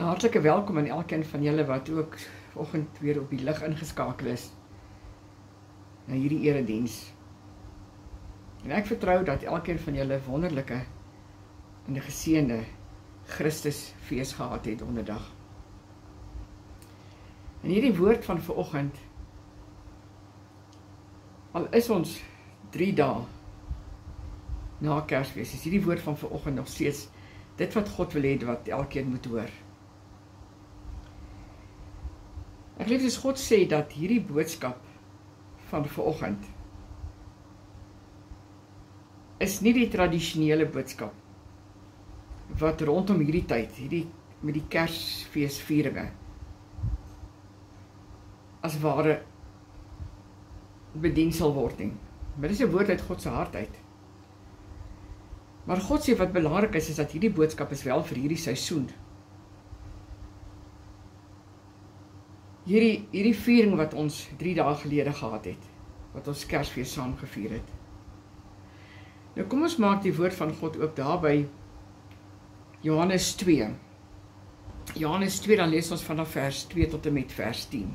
Hartlike welkom aan elkeen van julle wat ook vanoggend weer op die lig ingeskakel is na hierdie erediens. En ek vertrou dat elkeen van julle wonderlike en 'n geseënde Christusfees gehad het donderdag. En hierdie woord van vanoggend, al is ons 3 dae na Kersfees, is hierdie woord van vanoggend nog steeds dit wat God wil hê wat elkeen moet hoor. Ek geliefdes, God sê dat hierdie boodskap van vanoggend is nie die tradisionele boodskap wat rondom hierdie tyd, met die Kersfeesvieringe as ware bedien sal word nie. Maar dit is 'n woord uit God se hart uit. Maar God sê wat belangrik is dat hierdie boodskap is wel vir hierdie seisoen. Hierdie viering wat ons 3 dae gelede gehad het, wat ons Kersfees saam gevier het. Nou kom ons maak die woord van God oop daar by Johannes 2. Johannes 2, dan lees ons vanaf vers 2 tot en met vers 10.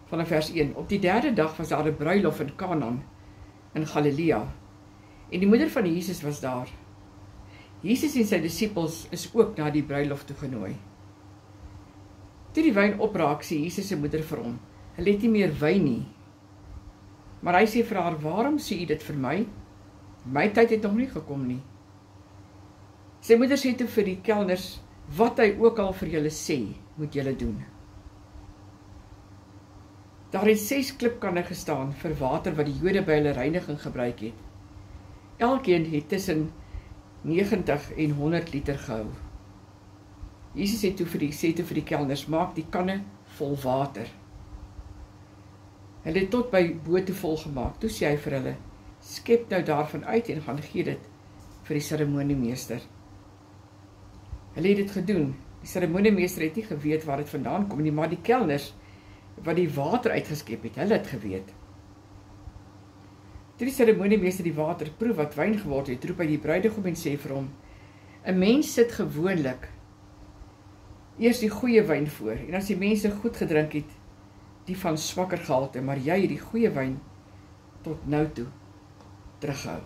Vanaf vers 1. Op die 3de dag was daar 'n bruilof in Kanaan in Galilea. En die moeder van Jesus was daar. Jesus en sy disippels is ook na die bruilof toegenooi. Toe die wyn opraak, sê Jesus se moeder vir hom: "Hulle het nie meer wyn nie." Maar hy sê vir haar: "Waarom sê u dit vir my? My tyd het nog nie gekom nie." Sy moeder sê toe vir die kelners: "Wat hy ook al vir julle sê, moet julle doen." Daar het 6 klipkanne gestaan vir water wat die Jode by hulle reiniging gebruik het. Elkeen het tussen 90 en 100 liter gehou. Jesus sê toe vir die kelners: "Maak die kanne vol water." Hulle het tot by bo toe vol gemaak. Toe sê hy vir hulle: "Skep nou daarvan uit en gaan gee dit vir die seremoniemeester." Hulle het dit gedoen. Die seremoniemeester het nie geweet waar dit vandaan kom nie, maar die kelners wat die water uitgeskep het, hulle het geweet. Toe die seremoniemeester die water proef wat wyn geword het, roep hy die bruidegom en sê vir hom: "'n Mens sit gewoonlik eers die goeie wyn voor, en as die mense goed gedrink het, die van swakker gehalte, maar jy het die goeie wyn tot nou toe teruggehou."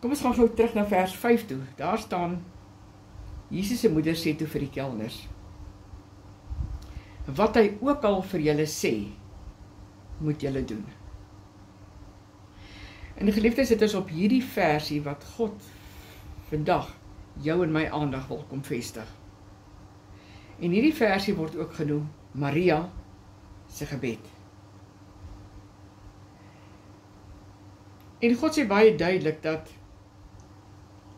Kom ons gaan gou terug na vers 5 toe. Daar staan: Jesus se moeder sê toe vir die kelners: "Wat hy ook al vir julle sê, moet julle doen." En geliefdes, dit is op hierdie versie wat God vandag jou en my aandag wil kom vestig. En hierdie versie word ook genoem Maria se gebed. En God sê baie duidelik dat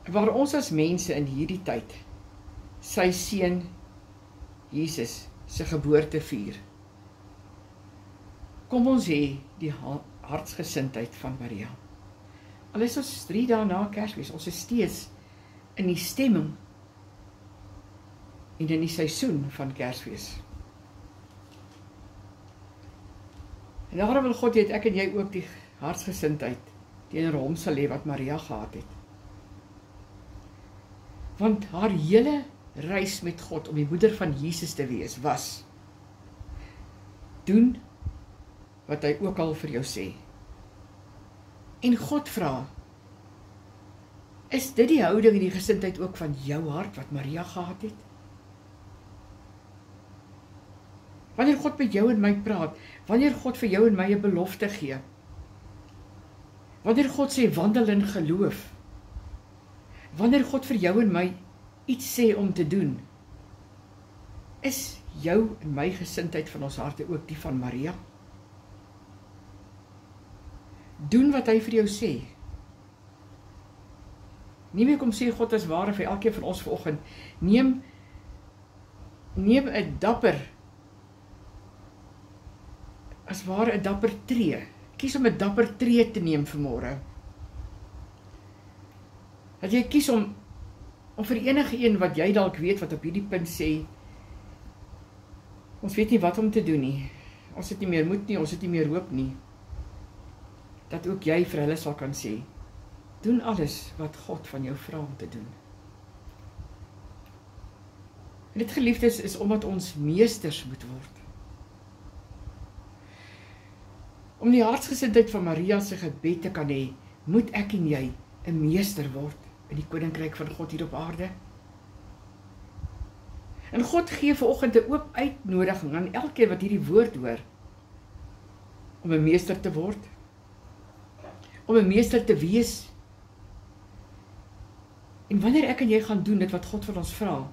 waar ons as mense in hierdie tyd sy seun Jesus se geboorte vier, kom ons hê die hartsgesindheid van Maria. Al is ons 3 dae na Kersfees, ons is steeds in die stemming en in die seisoen van Kersfees. En daarom wil God hê dat ek en jy ook die hartsgesindheid teenoor hom sal hê wat Maria gehad het. Want haar hele reis met God om die moeder van Jesus te wees was: doen wat hy ook al vir jou sê. En God vra: is dit die houding en die gesindheid ook van jou hart wat Maria gehad het? Wanneer God met jou en my praat, wanneer God vir jou en my 'n belofte gee, wanneer God sê wandel in geloof, wanneer God vir jou en my iets sê om te doen, is jou en my gesindheid van ons harte ook die van Maria? Doen wat hy vir jou sê. Nie meer kom sê God is ware vir elkeen van ons vanoggend. Neem 'n dapper, as ware 'n dapper tree. Kies om 'n dapper tree te neem vanmôre. Dat jy kies om vir enige een wat jy dalk weet wat op hierdie punt sê, ons weet nie wat om te doen nie, ons het nie meer moed nie, ons het nie meer hoop nie, dat ook jy vir hulle sal kan sê, Doen alles wat God van jou vra om te doen. En dit, geliefdes, is omdat ons meesters moet word. Om die hartsgesindheid van Maria se gebed te kan hê, moet ek en jy 'n meester word in die koninkryk van God hier op aarde. En God gee vanoggend 'n oop uitnodiging aan elkeen wat hierdie woord hoor, om 'n meester te word, om 'n meester te wees. En wanneer ek en jy gaan doen dit wat God van ons vra,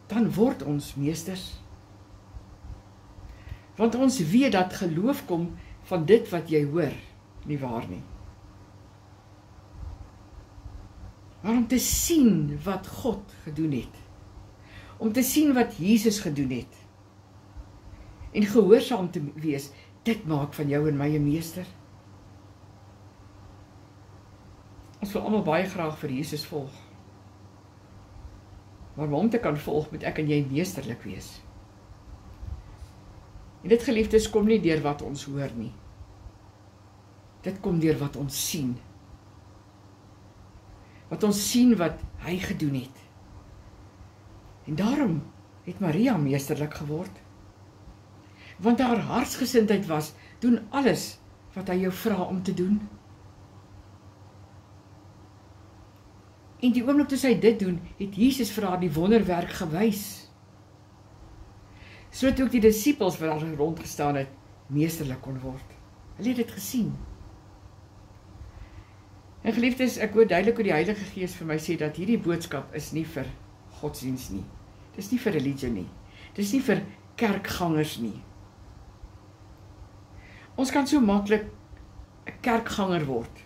dan word ons meesters. Want ons weet dat geloof kom van dit wat jy hoor, nie waar nie. Maar om te sien wat God gedoen het, om te sien wat Jesus gedoen het, en gehoorsaam te wees, dit maak van jou en my 'n meester. Ons wil almal baie graag vir Jesus volg. Maar om hom te kan volg, moet ek en jy meesterlik wees. En dit, geliefdes, kom nie deur wat ons hoor nie. Dit kom deur wat ons sien. Wat ons sien wat hy gedoen het. En daarom het Maria meesterlik geword. Want haar hartsgesindheid was, doen alles wat hy jou vra om te doen. En die oomblik toe sy dit doen, het Jesus vir haar die wonderwerk gewys. Sodat ook die disippels wat daar rondgestaan het, meesterlik kon word. Hulle het dit gesien. En geliefdes, ek hoor duidelik hoe die Heilige Gees vir my sê dat hierdie boodskap is nie vir godsdiens nie. Dis nie vir religie nie. Dis nie vir kerkgangers nie. Ons kan so maklik 'n kerkganger word.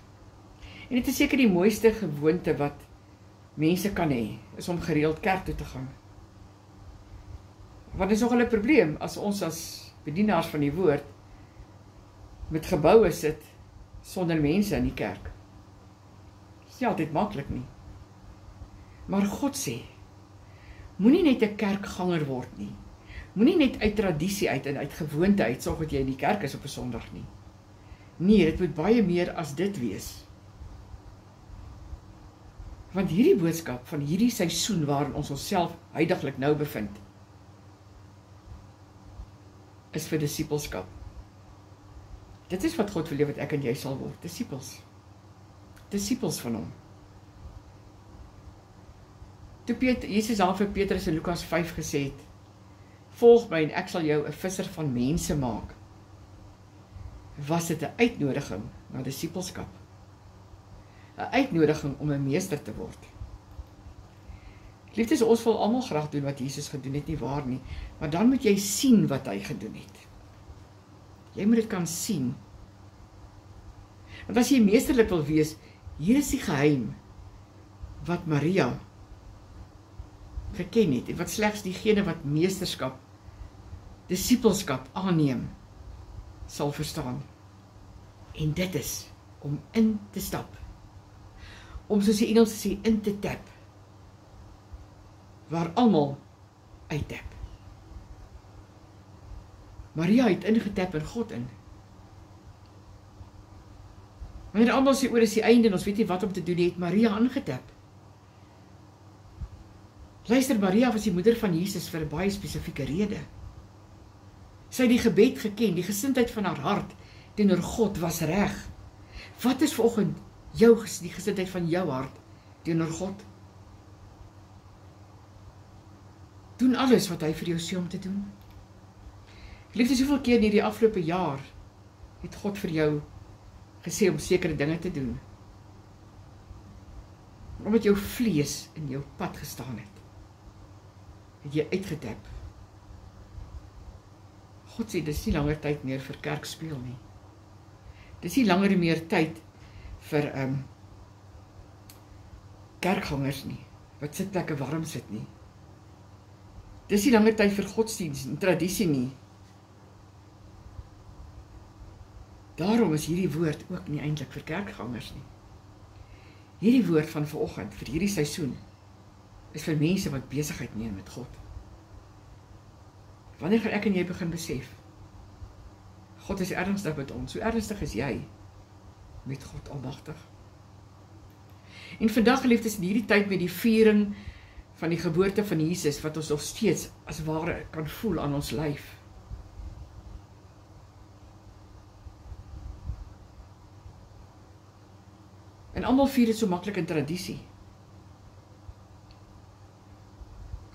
En dit is seker die mooiste gewoonte wat mense kan hê, is om gereeld kerk toe te gaan. Want is nogal 'n probleem as ons as bedienaars van die woord met geboue sit sonder mense in die kerk. Dis nie altyd maklik nie. Maar God sê, moenie net 'n kerkganger word nie. Moenie net uit tradisie uit en uit gewoonte uit sorg dat jy in die kerk is op 'n Sondag nie. Nee, dit moet baie meer as dit wees. Want hierdie boodskap van hierdie seisoen waarin ons onsself huidiglik nou bevind, is vir disippelskap. Dit is wat God wil hê wat ek en jy sal word, disippels. Disippels van hom. Toe Jesus daar vir Petrus in Lukas 5 gesê het, volg my en ek sal jou 'n visser van mense maak, was dit 'n uitnodiging na disippelskap. 'n Uitnodiging om 'n meester te word. Liefdes, ons wil almal graag doen wat Jesus gedoen het, nie waar nie, maar dan moet jy sien wat hy gedoen het. Jy moet dit kan sien. Want as jy meesterlik wil wees, hier is die geheim wat Maria geken het, en wat slegs diegene wat meesterskap, disippelskap aanneem, sal verstaan. En dit is om in te stap. Om, soos die Engels sê, in te tap, waar almal uittap. Maria het ingetap in God in. Wanneer almal sê oor is die einde en ons weet nie wat om te doen, het Maria ingetap. Luister, Maria was die moeder van Jesus vir 'n baie spesifieke rede. Sy het die gebed geken, die gesindheid van haar hart teenoor God was reg. Wat is vanoggend die gesindheid van jou hart teenoor God? Doen alles wat hy vir jou sê om te doen. Liefdes, hoeveel keer in hierdie afgelope jaar het God vir jou gesê om sekere dinge te doen? Omdat jou vlees in jou pad gestaan het, het jy uitgetap. God sê, dis nie langer tyd meer vir kerkspeel nie. Dis nie langer meer tyd vir kerkgangers nie, wat sitplekke warm sit nie. Dis nie langer tyd vir godsdiens en tradisie nie. Daarom is hierdie woord ook nie eintlik vir kerkgangers nie. Hierdie woord van vanoggend, vir hierdie seisoen, is vir mense wat besigheid neem met God. Wanneer gaan ek en jy begin besef? God is ernstig met ons. Hoe ernstig is jy met God almagtig? En vandag, geliefdes, in hierdie tyd met die viering van die geboorte van Jesus, wat ons nog steeds as ware kan voel aan ons lyf. En almal vier dit so maklik in tradisie.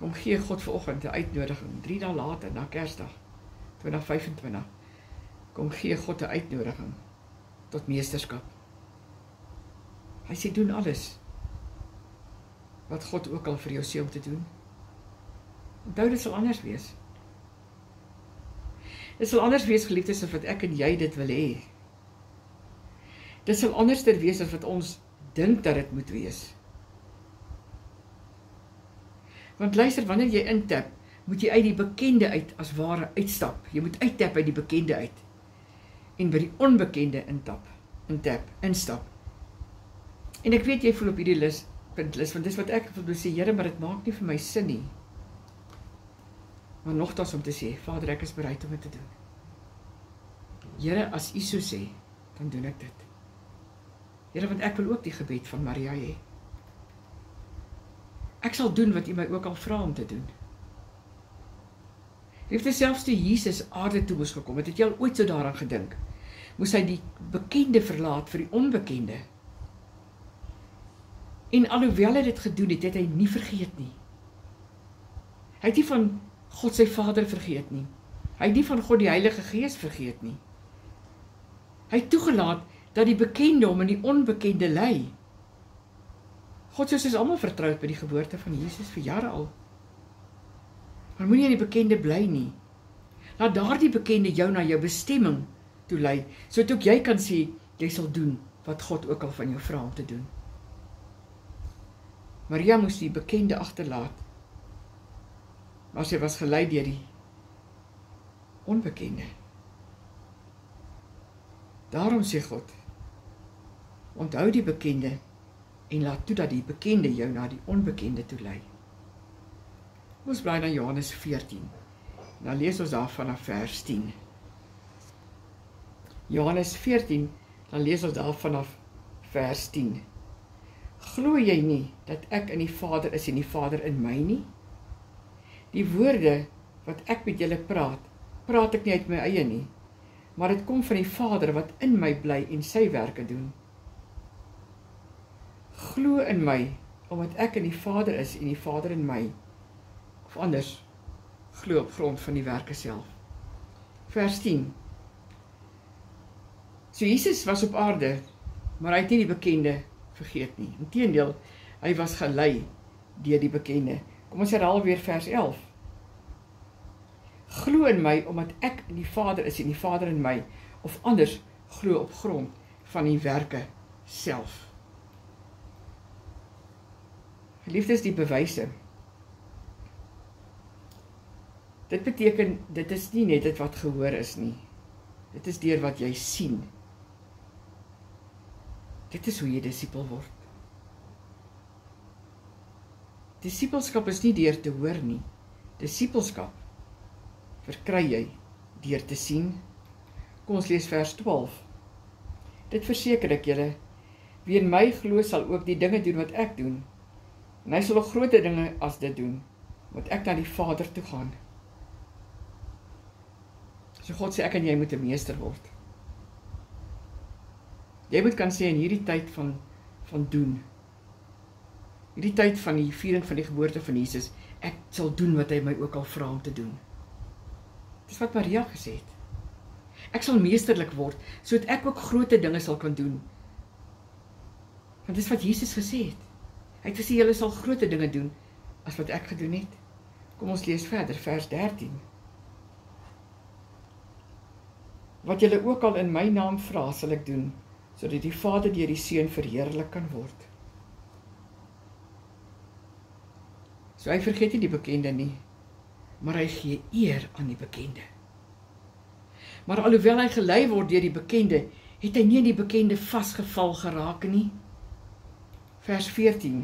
Kom gee God vanoggend 'n uitnodiging, 3 dae later, na Kersdag, 2025. Kom gee God 'n uitnodiging tot meesterskap. Hy sê, doen alles wat God ook al vir jou sê om te doen. Onthou, dit sal anders wees. Dit sal anders wees, geliefdes, as wat ek en jy dit wil hê. Dit sal anderster wees as wat ons dink dat dit moet wees. Want luister, wanneer jy intap, moet jy uit die bekende uit as ware uitstap. Jy moet uittap uit die bekende uit. En by die onbekende instap. En ek weet jy voel op hierdie punt, want dis wat ek wil sê, Here, maar dit maak nie vir my sin nie. Maar nogtans om te sê, Vader, ek is bereid om dit te doen. Here, as U so sê, dan doen ek dit. Here, want ek wil ook die gebed van Maria hê. Ek sal doen wat U my ook al vra om te doen. Liefde, selfs toe Jesus aarde toe moes gekom het jy al ooit so daaraan gedink? Moes hy die bekende verlaat vir die onbekende? En alhoewel hy dit gedoen het, het hy nie vergeet nie. Hy het nie van God sy Vader vergeet nie. Hy het nie van God die Heilige Gees vergeet nie. Hy het toegelaat dat die bekende hom in die onbekende lei. God soos is almal vertroud by die geboorte van Jesus vir jare al. Maar moenie in die bekende bly nie. Laat daardie bekende jou na jou bestemming toe lei, sodat ook jy kan sê, jy sal doen wat God ook al van jou vra om te doen. Maria moes die bekende agterlaat, maar sy was gelei deur die onbekende. Daarom sê God, onthou die bekende en laat toe dat die bekende jou na die onbekende toe lei. Ons bly na Johannes 14. Dan lees ons daar vanaf vers 10. Johannes 14, dan lees ons daar vanaf vers 10. Glo jy nie dat ek in die Vader is en die Vader in my nie? Die woorde wat ek met julle praat ek nie uit my eie nie, maar dit kom van die Vader wat in my bly en sy werke doen. Glo in my, omdat ek in die Vader is en die Vader in my, of anders, glo op grond van die werke self. Vers 10. So Jesus was op aarde, maar hy het nie die bekende vergeet nie. Inteendeel, hy was gelei deur die bekende. Kom ons herhaal weer vers 11. Glo in my, omdat ek in die Vader is en die Vader in my, of anders, glo op grond van die werke self. Geliefdes, die bewyse. Dit beteken, dit is nie net dit wat gehoor is nie. Dit is deur wat jy sien. Dit is hoe jy disipel word. Disipelskap is nie deur te hoor nie. Disipelskap verkry jy deur te sien. Kom ons lees vers 12. Dit verseker ek julle, wie in my glo sal ook die dinge doen wat ek doen. En hy sal nog groter dinge as dit doen, want ek na die Vader toe gaan. So God sê ek en jy moet 'n meester word. Jy moet kan sê in hierdie tyd van doen, hierdie tyd van die viering van die geboorte van Jesus, ek sal doen wat hy my ook al vra om te doen. Dis wat Maria gesê het. Ek sal meesterlik word, sodat ek ook groot dinge sal kan doen. Want dis wat Jesus gesê het. Hy het gesê, julle sal groot dinge doen, as wat ek gedoen het. Kom ons lees verder, vers 13. Wat julle ook al in my naam vra, sal ek doen, sodat die Vader deur die Seun verheerlik kan word. So hy vergeet nie die bekende nie, maar hy gee eer aan die bekende. Maar alhoewel hy gelei word deur die bekende, het hy nie in die bekende vasgeval geraak nie. Vers 14.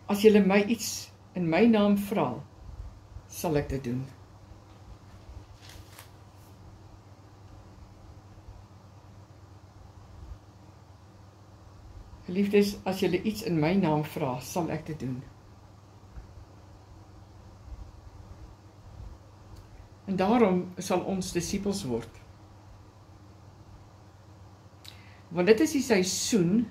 As julle my iets in my naam vra, sal ek dit doen. Geliefdes, as julle iets in my naam vra, sal ek dit doen. En daarom sal ons disippels word. Want dit is die seisoen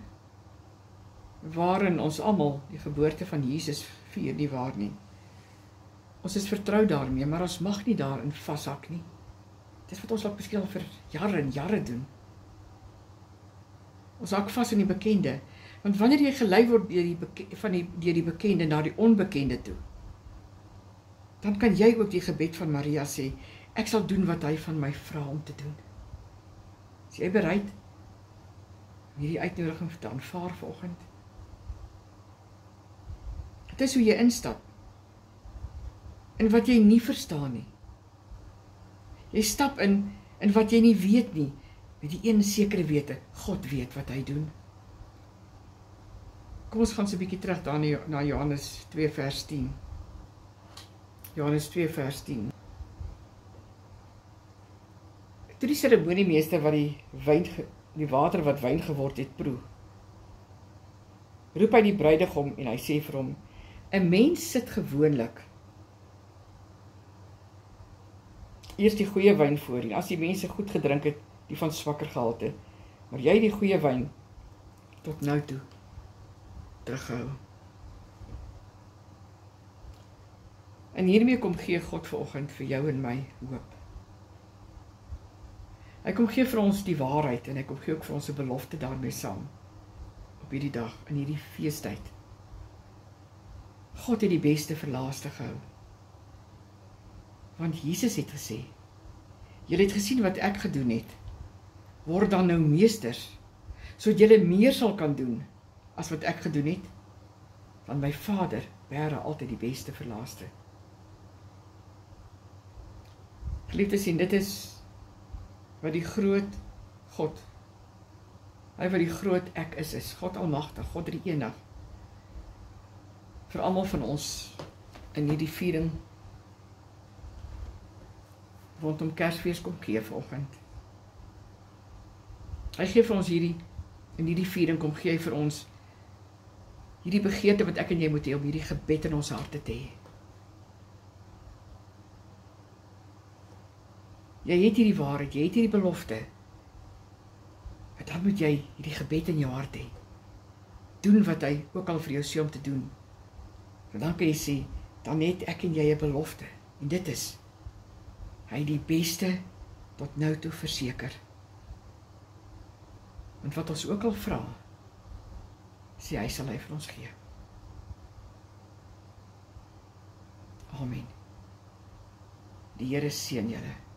waarin ons almal die geboorte van Jesus vier, nie waar nie. Ons is vertrou daarmee, maar ons mag nie daarin vashak nie. Dis wat ons al miskien vir jare en jare doen. Ons hak vas in die bekende, want wanneer jy gelei word deur die bekende na die onbekende toe, dan kan jy ook die gebed van Maria sê, ek sal doen wat hy van my vra om te doen. Is jy bereid om hierdie uitnodiging te aanvaar vanoggend? Dit is hoe jy instap, in wat jy nie verstaan nie. Jy stap in wat jy nie weet nie, met die een sekere wete, God weet wat hy doen. Kom ons gaan so 'n bietjie terug daar na Johannes 2 vers 10. Johannes 2 vers 10. Toe die seremoniemeester wat die water wat wyn geword het proe, roep hy die bruidegom en hy sê vir hom, 'n mens sit gewoonlik eers die goeie wyn voor en as die mense goed gedrink het, die van swakker gehalte, maar jy die goeie wyn tot nou toe terughou. En hiermee kom gee God vanoggend vir jou en my hoop. Hy kom gee vir ons die waarheid en hy kom gee ook vir ons 'n belofte daarmee saam op hierdie dag, in hierdie feestyd. God het die beste vir laaste gehou. Want Jesus het gesê, julle het gesien wat ek gedoen het, word dan nou meesters, sodat julle meer sal kan doen as wat ek gedoen het, want my Vader beheer altyd die beste vir laaste. Geliefdes, en dit is wat die groot God, hy wat die groot ek is, God almagtig, God drie-enig, vir almal van ons in hierdie viering rondom Kersfees kom gee vanoggend. Hy gee vir ons in hierdie viering kom gee hy vir ons hierdie begeerte wat ek en jy moet hê om hierdie gebed in ons harte te hê. Jy het hierdie waarheid, jy het hierdie belofte. En dan moet jy hierdie gebed in jou hart hê. Doen wat hy ook al vir jou sê om te doen. En dan kan jy sê, dan het ek en jy 'n belofte. En dit is, hy die beste tot nou toe verseker. Want wat ons ook al vra, sê hy sal hy vir ons gee. Amen. Die Here seën julle.